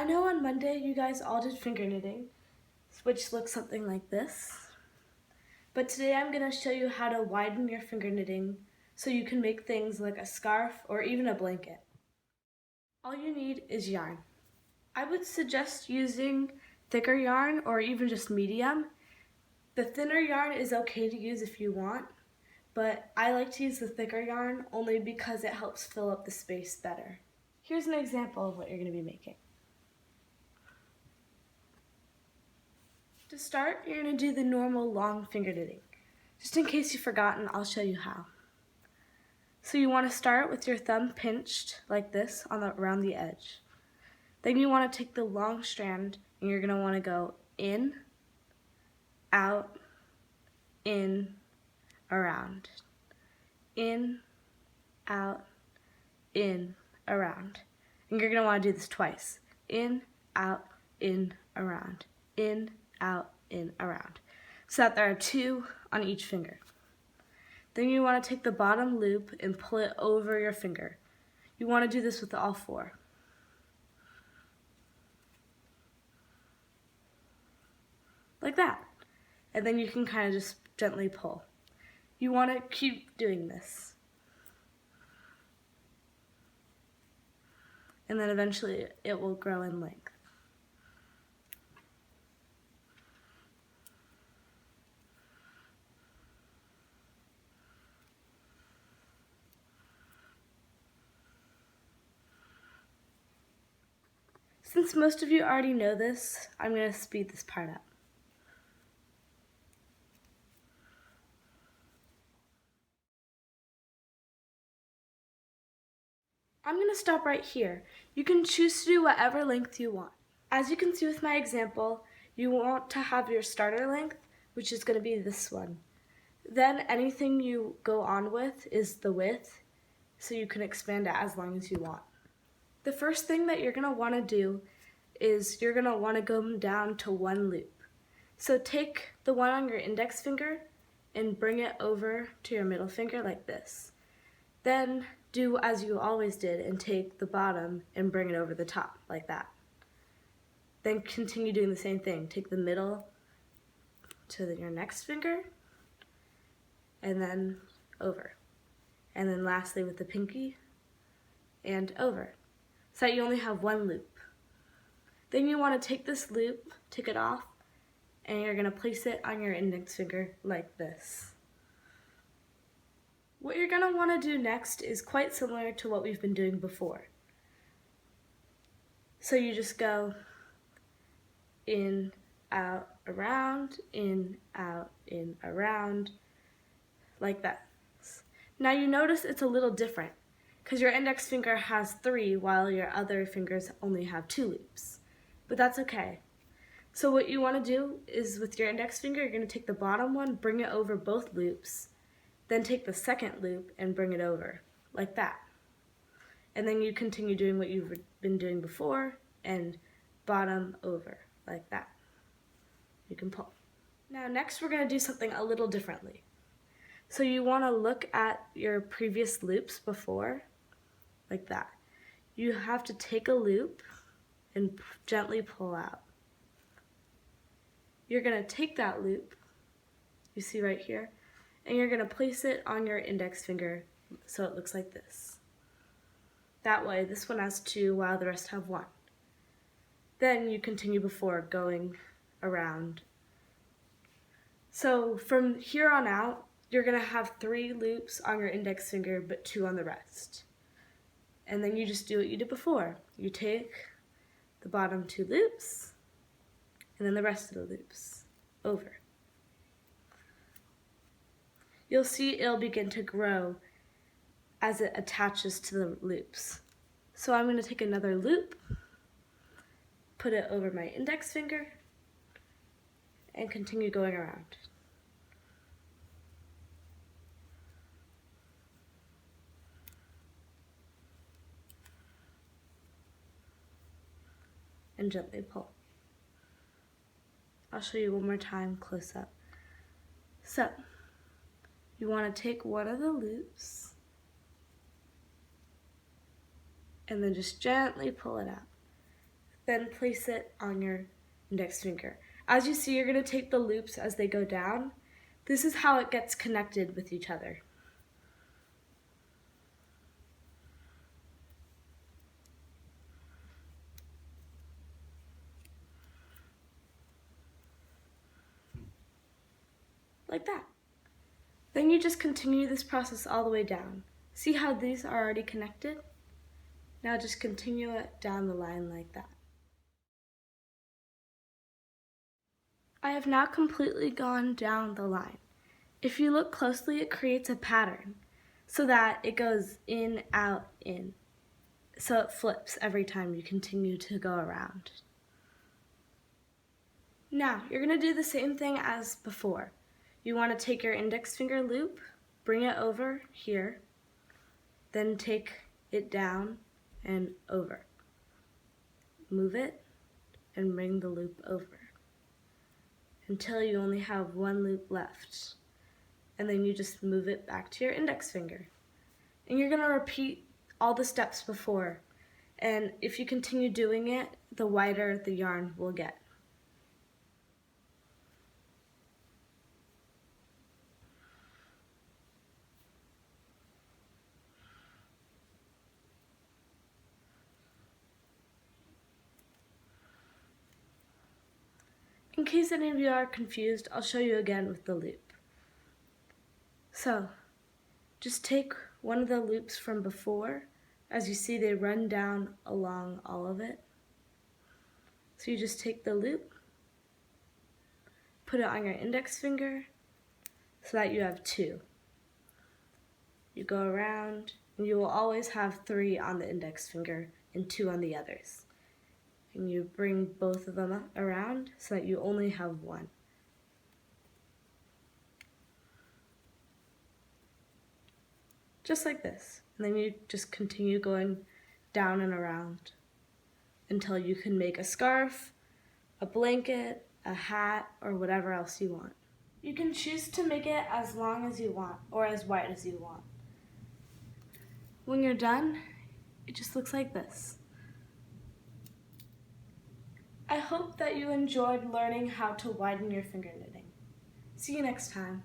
I know on Monday you guys all did finger knitting, which looks something like this. But today I'm going to show you how to widen your finger knitting so you can make things like a scarf or even a blanket. All you need is yarn. I would suggest using thicker yarn or even just medium. The thinner yarn is okay to use if you want, but I like to use the thicker yarn only because it helps fill up the space better. Here's an example of what you're going to be making. To start, you're going to do the normal long finger knitting. Just in case you've forgotten, I'll show you how. So you want to start with your thumb pinched like this around the edge. Then you want to take the long strand and you're going to want to go in, out, in, around. In, out, in, around. And you're going to want to do this twice. In, out, in, around. In, out, in, around. So that there are two on each finger. Then you want to take the bottom loop and pull it over your finger. You want to do this with all four. Like that. And then you can kind of just gently pull. You want to keep doing this. And then eventually it will grow in length. Since most of you already know this, I'm going to speed this part up. I'm going to stop right here. You can choose to do whatever length you want. As you can see with my example, you want to have your starter length, which is going to be this one. Then anything you go on with is the width, so you can expand it as long as you want. The first thing that you're going to want to do is you're going to want to go down to one loop. So take the one on your index finger and bring it over to your middle finger like this. Then do as you always did and take the bottom and bring it over the top like that. Then continue doing the same thing. Take the middle to your next finger and then over. And then lastly with the pinky and over. So that you only have one loop. Then you want to take this loop, take it off, and you're going to place it on your index finger like this. What you're going to want to do next is quite similar to what we've been doing before. So you just go in, out, around, in, out, in, around, like that. Now you notice it's a little different because your index finger has 3 while your other fingers only have 2 loops. But that's okay. So what you want to do is with your index finger, you're going to take the bottom one, bring it over both loops, then take the second loop and bring it over, like that. And then you continue doing what you've been doing before and bottom over, like that. You can pull. Now next we're going to do something a little differently. So you want to look at your previous loops before, like that. You have to take a loop and gently pull out. You're going to take that loop, you see right here, and you're going to place it on your index finger so it looks like this. That way, this one has 2 while the rest have 1. Then you continue before going around. So from here on out, you're going to have 3 loops on your index finger, but 2 on the rest. And then you just do what you did before. You take the bottom 2 loops, and then the rest of the loops over. You'll see it'll begin to grow as it attaches to the loops. So I'm going to take another loop, put it over my index finger, and continue going around. And gently pull. I'll show you one more time close up. So, you want to take one of the loops and then just gently pull it out. then place it on your index finger. As you see, you're going to take the loops as they go down. This is how it gets connected with each other. Like that. Then you just continue this process all the way down. See how these are already connected? Now just continue it down the line like that. I have now completely gone down the line. If you look closely, it creates a pattern so that it goes in, out, in. So it flips every time you continue to go around. Now, you're going to do the same thing as before. You want to take your index finger loop, bring it over here, then take it down and over. Move it and bring the loop over until you only have one loop left. And then you just move it back to your index finger. And you're going to repeat all the steps before. And if you continue doing it, the wider the yarn will get. In case any of you are confused, I'll show you again with the loop. So, just take one of the loops from before. As you see, they run down along all of it. So you just take the loop, put it on your index finger so that you have two. You go around, and you will always have 3 on the index finger and 2 on the others. And you bring both of them around so that you only have 1. Just like this. And then you just continue going down and around until you can make a scarf, a blanket, a hat, or whatever else you want. You can choose to make it as long as you want or as wide as you want. When you're done, it just looks like this. I hope that you enjoyed learning how to widen your finger knitting. See you next time.